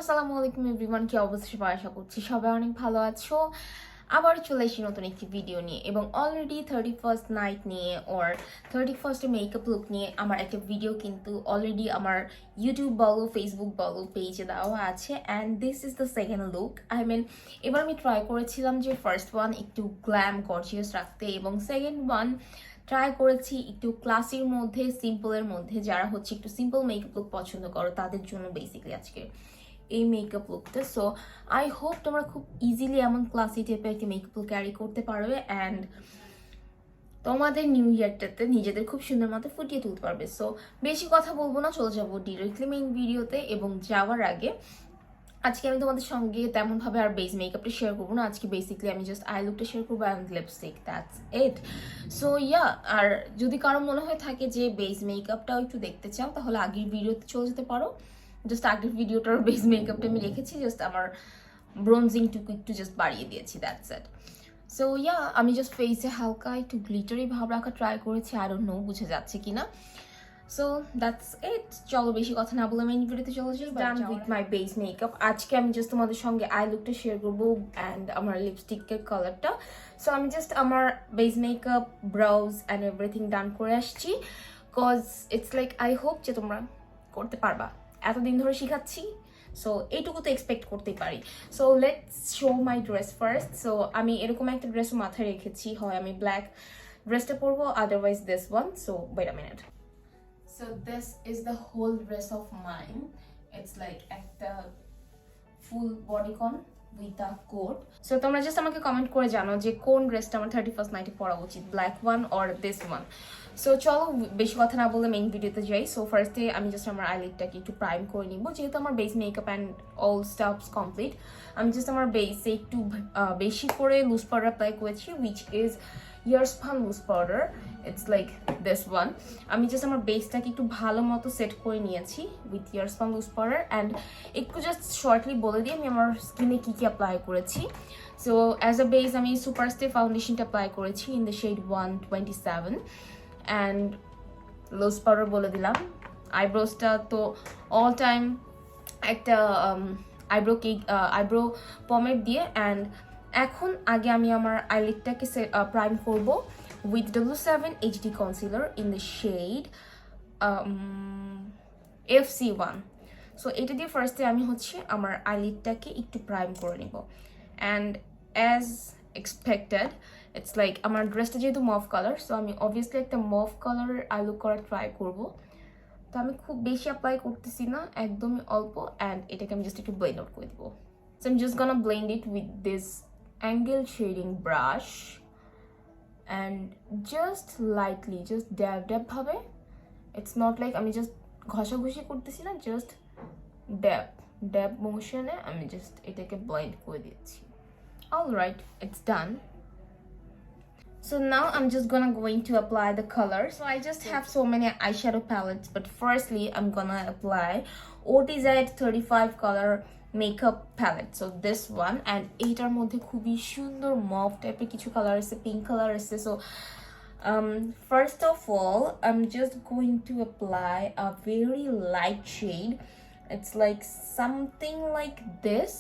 আসসালামু আলাইকুম এভরিওয়ান, কি অবস্থা সবাই? আশা করছি সবাই অনেক ভালো আছো। আবার চলে এসেছি নতুন একটি ভিডিও নিয়ে এবং অলরেডি 31st নাইট নিয়ে ওর 31st মেকআপ লুক নিয়ে আমার একটা ভিডিও কিন্তু অলরেডি আমার ইউটিউব বলো ফেসবুক বলো পেজে দেওয়া আছে। And this is the second look. এবার আমি ট্রাই করেছিলাম যে ফার্স্ট ওয়ান একটু গ্ল্যাম গর্জিয়াস রাখতে এবং সেকেন্ড ওয়ান ট্রাই করেছি একটু ক্লাসির মধ্যে সিম্পলের মধ্যে। যারা হচ্ছে একটু সিম্পল মেকআপ লুক পছন্দ করো তাদের জন্য বেসিক্যালি আজকে এই মেকআপ লুকটা। সো আই হোপ তোমরা খুব ইজিলি এমন ক্লাসি টাইপের একটি মেকআপ লুক ক্যারি করতে পারবে অ্যান্ড তোমাদের নিউ ইয়ারটাতে নিজেদের খুব সুন্দর মতো ফুটিয়ে তুলতে পারবে। সো বেশি কথা বলবো না, চলে যাবো ডিরেক্টলি মেইন ভিডিওতে। এবং যাওয়ার আগে আজকে আমি তোমাদের সঙ্গে তেমনভাবে আর বেস মেকআপটা শেয়ার করবো না। আজকে বেসিক্যালি আমি জাস্ট আই লুকটা শেয়ার করবো and lipstick, that's it. So yeah, আর যদি কারো মনে হয়ে থাকে যে বেস মেকআপটাও একটু দেখতে চাও তাহলে আগের ভিডিওতে চলে যেতে পারো। জাস্ট আগের ভিডিওটার বেস মেকআপটা আমি রেখেছি, জাস্ট আমার ব্রোনজিংটুকু একটু জাস্ট বাড়িয়ে দিয়েছি, দ্যাটস ইট। সো ইয়া, আমি জাস্ট ফেসে হালকা একটু গ্লিটারি ভাব রাখা ট্রাই করেছি, আই ডোন্ট নো বুঝে যাচ্ছে কিনা। So that's it. চলো বেশি কথা না বলে মেইন ভিডিওতে চলে যাই। Done with my base makeup. আজকে আমি জাস্ট তোমাদের সঙ্গে আই লুকটা শেয়ার করবো অ্যান্ড আমার লিপস্টিকের কালারটা। সো আমি জাস্ট আমার base makeup, brows and everything done করে আসছি, cause it's like I hope যে তোমরা করতে পারবা। এতদিন ধরে শিখাচ্ছি, সো এইটুকু তো এক্সপেক্ট করতেই পারি। So let's show my dress first. So আমি এরকম একটা ড্রেসও মাথায় রেখেছি, হয় আমি ব্ল্যাক ড্রেসটা পরবো, otherwise this one. So wait a minute. So this is the whole dress of mine. It's like একটা full bodycon with a coat. So তোমরা জাস্ট আমাকে কমেন্ট করে জানো যে কোন ড্রেসটা আমার 31st নাইটে পরা উচিত, black one or this one. So চলো বেশি কথা না বলে মেইন ভিডিওতে যাই। সো ফার্স্টে আমি জাস্ট আমার আইলিডটাকে একটু প্রাইম করে নিব, যেহেতু আমার base makeup and all stuffs complete. আমি জাস্ট আমার বেসে একটু বেশি করে লুজ পাউডার অ্যাপ্লাই করেছি, which is Airspun loose powder. It's like this one. আমি জাস্ট আমার বেসটাকে একটু ভালো মতো সেট করে নিয়েছি with Airspun loose powder. And একটু জাস্ট শর্টলি বলে দিই আমি আমার স্কিনে কী কী অ্যাপ্লাই করেছি। সো অ্যাজ আ বেস আমি সুপারস্টে ফাউন্ডেশনটা অ্যাপ্লাই করেছি in the shade 127 and loose powder বলে দিলাম। আইব্রোসটা তো অল টাইম একটা আইব্রো পমেড দিয়ে। অ্যান্ড এখন আগে আমি আমার আইলিডটাকে প্রাইম করবো with W7 HD concealer in the shade FC1. So এটা দিয়ে ফার্স্টে আমি হচ্ছে আমার আইলিডটাকে একটু প্রাইম করে নিব। And as expected it's like আমার ড্রেসটা যেহেতু মভ কালার, সো আমি অবভিয়াসলি একটা মভ কালারের আই লুক করা ট্রাই করবো। তো আমি খুব বেশি অ্যাপ্লাই করতেছি না, একদমই অল্প। অ্যান্ড এটাকে আমি জাস্ট একটু ব্লেন্ড আউট করে দিব। সো আমি just gonna blend it with this angle shading brush and just lightly, just dab ভাবে। it's not like আমি জাস্ট ঘষাঘষি করতেছি না, জাস্ট ড্যাব মোশনে আমি জাস্ট এটাকে ব্লেন্ড করে দিচ্ছি। Alright, it's done. So now I'm just going to apply the color. So I just have so many eyeshadow palettes, but firstly I'm gonna apply OTZ 35 color makeup palette. So this one. And এইটার মধ্যে খুবই সুন্দর mauve টাইপের কিছু colour আছে, pink colour আছে। So first of all I am just going to apply a very light shade. It's like something like this,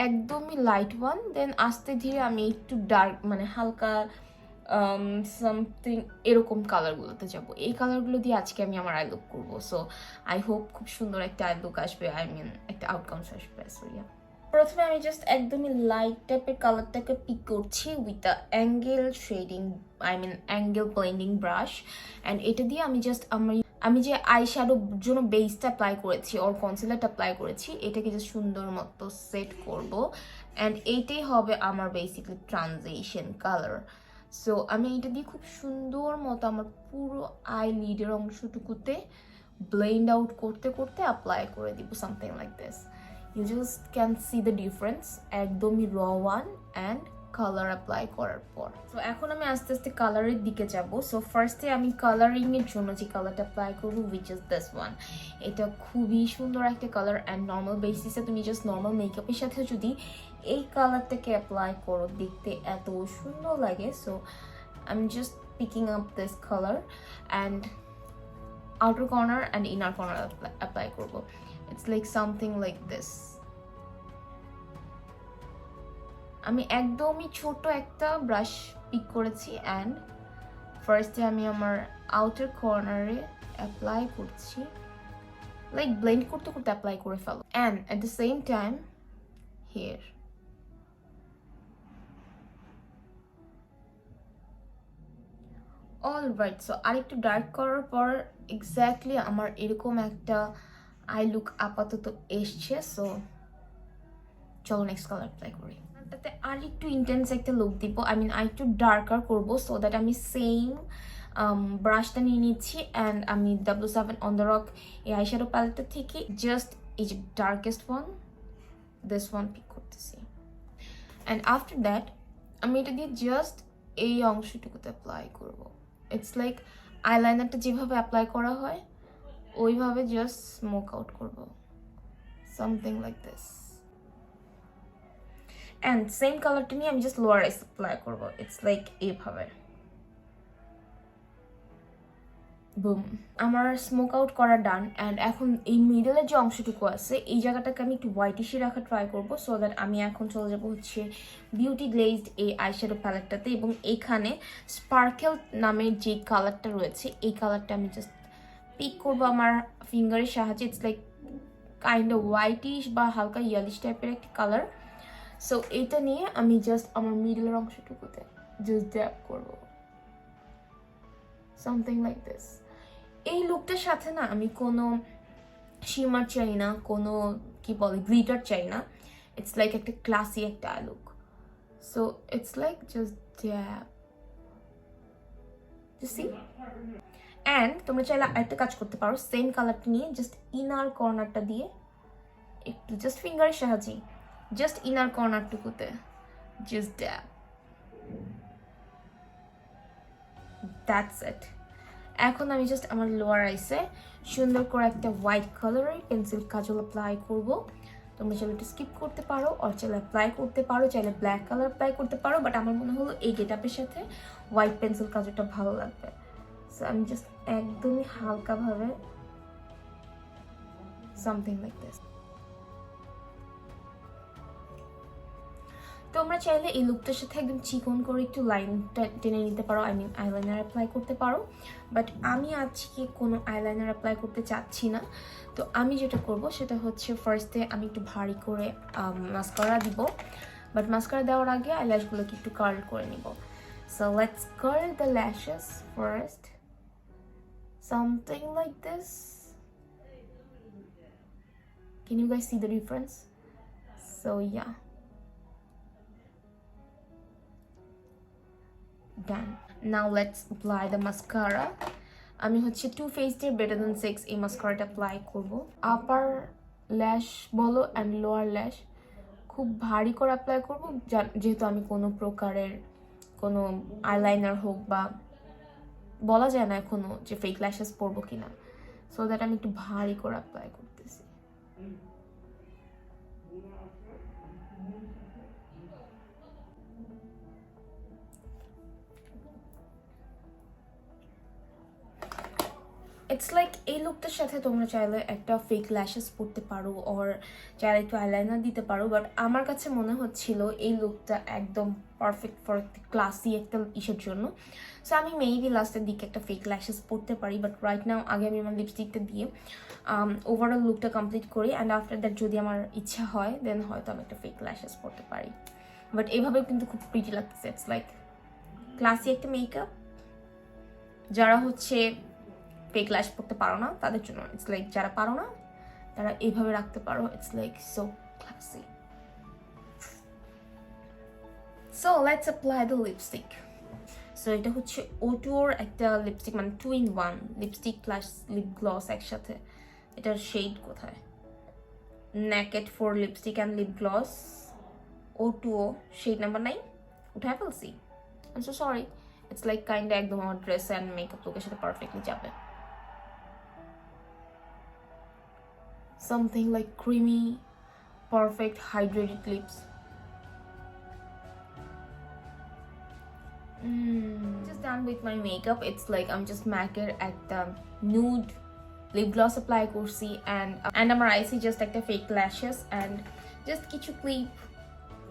একদমই light one. Then আস্তে ধীরে আমি একটু ডার্ক মানে হালকা সামথিং এরকম কালারগুলোতে যাব। এই কালারগুলো দিয়ে আজকে আমি আমার আই লুক করবো। সো আই হোপ খুব সুন্দর একটা আই লুক আসবে, একটা আউটকামস আসবে। সো ইয়া, প্রথমে আমি জাস্ট একদমই লাইট টাইপের কালারটাকে পিক করছি with the angle shading angle blending brush. And এটা দিয়ে আমি জাস্ট আমি যে আই শ্যাডোর জন্য বেসটা অ্যাপ্লাই করেছি ওর কনসিলারটা অ্যাপ্লাই করেছি, এটাকে জাস্ট সুন্দর মতো সেট করবো। অ্যান্ড এইটাই হবে আমার বেসিকলি ট্রানজিশন কালার। সো আমি এটা দিয়ে খুব সুন্দর মতো আমার পুরো আই লিডের অংশটুকুতে ব্লেন্ড আউট করতে করতে অ্যাপ্লাই করে দিব, something like this. You just can see the difference, একদমই raw one and colour apply করার পর। সো এখন আমি আস্তে আস্তে কালারের দিকে যাব। সো ফার্স্টে আমি কালারিংয়ের জন্য যে কালারটা অ্যাপ্লাই করবো উইচ ইজ দিস ওয়ান। এটা খুবই সুন্দর একটা কালার। অ্যান্ড নর্মাল বেসিসে তুমি জাস্ট নর্মাল মেকআপের সাথে যদি এই কালারটাকে অ্যাপ্লাই করো দেখতে এত সুন্দর লাগে। So I am just picking up this colour and outer corner and inner corner apply করবো। It's like something like this. আমি একদমই ছোট একটা ব্রাশ পিক করেছি অ্যান্ড ফার্স্টে আমি আমার আউটার কর্নারে অ্যাপ্লাই করছি, লাইক ব্লেন্ড করতে করতে অ্যাপ্লাই করে ফেলো, and at the same time here. Alright, so আরেকটু ডার্ক করার পর এক্স্যাক্টলি আমার এরকম একটা আই লুক আপাতত এসছে। সো চলো নেক্সট কালার অ্যাপ্লাই করি। তাতে আর একটু ইন্টেন্স একটা লুক দিব, আই মিন আর একটু ডার্কার করবো, সো দ্যাট আমি সেম ব্রাশটা নিয়ে নিচ্ছি অ্যান্ড আমি W7 অন দ্য রক এই আইশ্যাডো প্যালেটটা থেকে জাস্ট এই যে darkest one, this one pick করতেছি অ্যান্ড আফটার দ্যাট আমি এটা দিয়ে জাস্ট এই অংশটুকুতে অ্যাপ্লাই করবো। ইটস লাইক আইলাইনারটা যেভাবে অ্যাপ্লাই করা হয় ওইভাবে জাস্ট স্মোক আউট করবো, something like this. And same কালারটা নিয়ে আমি জাস্ট লোয়ার আইস অ্যাপ্লাই করবো, ইটস লাইক এইভাবে। বুম, আমার স্মোক আউট করা ডান। অ্যান্ড এখন এই মিডলের যে অংশটুকু আছে এই জায়গাটাকে আমি একটু হোয়াইটিশি রাখা ট্রাই করবো, সো দ্যাট আমি এখন চলে যাবো হচ্ছে বিউটি গ্লেজড এই আইশ্যাডো প্যালেটটাতে, এবং এখানে স্পার্কেল নামের যে কালারটা রয়েছে এই কালারটা আমি জাস্ট পিক করবো আমার ফিঙ্গারের সাহায্যে। It's like kind of whitish বা হালকা ইয়েলিশ টাইপের একটা কালার। সো এইটা নিয়ে আমি জাস্ট আমার মিডলের অংশটুকুতে জাস্ট ড্যাপ করবো, সামথিং লাইক দিস। এই লুকটার সাথে না আমি কোনো শিমার চাই না, কোনো কি বলে গ্লিটার চাই না, ইটস লাইক একটা ক্লাসি একটা look. So it's like just dab, see. And তোমরা চাইলে আরেকটা কাজ করতে পারো, সেম কালারটা নিয়ে জাস্ট ইনার কর্নারটা দিয়ে একটু জাস্ট ফিঙ্গারের সাহায্যে জাস্ট ইনার কর্নারটুকুতে জাস্ট ড্যাপ, দ্যাটস ইট। এখন আমি জাস্ট আমার লোয়ার আইসে সুন্দর করে একটা হোয়াইট কালারের পেন্সিল কাজল অ্যাপ্লাই করবো। তোমরা চাইলে একটু স্কিপ করতে পারো, আর চাইলে অ্যাপ্লাই করতে পারো, চাইলে ব্ল্যাক কালার অ্যাপ্লাই করতে পারো, বাট আমার মনে হলো এই গেটআপের সাথে হোয়াইট পেন্সিল কাজলটা ভালো লাগবে। সো আমি জাস্ট একদমই হালকাভাবে সামথিং লাইক দিস। তোমরা চাইলে এই লুকটার সাথে একদম চিকন করে একটু লাইনটা টেনে নিতে পারো, আই মিন আইলাইনার অ্যাপ্লাই করতে পারো, বাট আমি আজকে কোনো আইলাইনার অ্যাপ্লাই করতে চাচ্ছি না। তো আমি যেটা করব সেটা হচ্ছে ফার্স্টে আমি একটু ভারী করে মাস্কারা দিব, বাট মাস্কারা দেওয়ার আগে আইল্যাশগুলোকে একটু কার্ল করে নিব। So let's curl the lashes first, something like this. Can you guys see the difference? So yeah, done. Now let's apply the mascara. আমি হচ্ছে টু ফেসড এর বেটার দ্যান সেক্স এই মাস্কারাটা apply করব। আপার ল্যাশ বলো অ্যান্ড লোয়ার ল্যাশ খুব ভারী করে অ্যাপ্লাই করব, যেহেতু আমি কোনো প্রকারের কোনো আইলাইনার হোক বা বলা যায় না এখনো যে ফেক ল্যাশেস পরবো কিনা, সো দ্যাট আমি একটু ভারী করে অ্যাপ্লাই করতেছি। ইটস লাইক এই লুকটার সাথে তোমরা চাইলে একটা ফেক ল্যাশেস পরতে পারো, ওর চাইলে একটু আইলাইনার দিতে পারো, বাট আমার কাছে মনে হচ্ছিল এই লুকটা একদম পারফেক্ট ফর একটা ক্লাসি একটা ইসের জন্য। সো আমি মেবি লাস্টের দিকে একটা ফেক ল্যাশেস পরতে পারি, বাট রাইট নাও আগে আমি আমার লিপস্টিকটা দিয়ে ওভারঅল লুকটা কমপ্লিট করি, অ্যান্ড আফটার দ্যাট যদি আমার ইচ্ছা হয় দেন হয়তো আমি একটা ফেক ল্যাশেস পরতে পারি। বাট এভাবেও কিন্তু খুব প্রিটি লাগতেছে, ইটস লাইক ক্লাসি একটা মেকআপ। যারা হচ্ছে ফেক ল্যাশ পরতে পারো না তাদের জন্য, ইটস লাইক যারা পারো না তারা এইভাবে রাখতে পারো, it's like so classy. So let's apply the lipstick. So এটা হচ্ছে ওটোর একটা লিপস্টিক, মানে 2-in-1 lipstick plus lip gloss একসাথে। এটার শেড কোথায়? Naked for lipstick and lip gloss O2O shade number 9 উঠায় ফেলছি, I am so sorry. It's like kind একদম আমার ড্রেস অ্যান্ড মেকআপ লুকের সাথে পারফেক্টলি যাবে। Something like creamy, perfect hydrated lips. Just done with my makeup. It's like I'm just MAC'd at the nude lip gloss apply করছি and আমার আইসি just একটা fake lashes and just কিছু clip,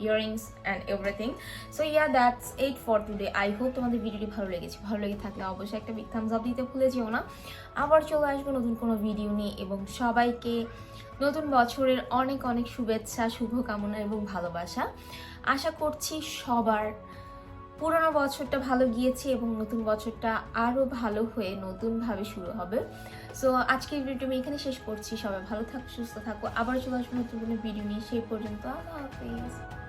earrings and everything. So yeah that's it for today. I hope তোমাদের ভিডিওটি ভালো লেগেছে। ভালো লেগে থাকলে অবশ্যই একটা বিগ থামস আপ দিতে ভুলে যেও না। আবার চলে আসবো নতুন কোনো ভিডিও নিয়ে, এবং সবাইকে নতুন বছরের অনেক অনেক শুভেচ্ছা, শুভকামনা এবং ভালোবাসা। আশা করছি সবার পুরোনো বছরটা ভালো গিয়েছে এবং নতুন বছরটা আরও ভালো হয়ে নতুনভাবে শুরু হবে। সো আজকের ভিডিওটা আমি এখানে শেষ করছি। সবাই ভালো থাকো, সুস্থ থাকো। আবার চলে আসবো নতুন কোনো ভিডিও নিয়ে। সেই পর্যন্ত আল্লাহ হাফিজ।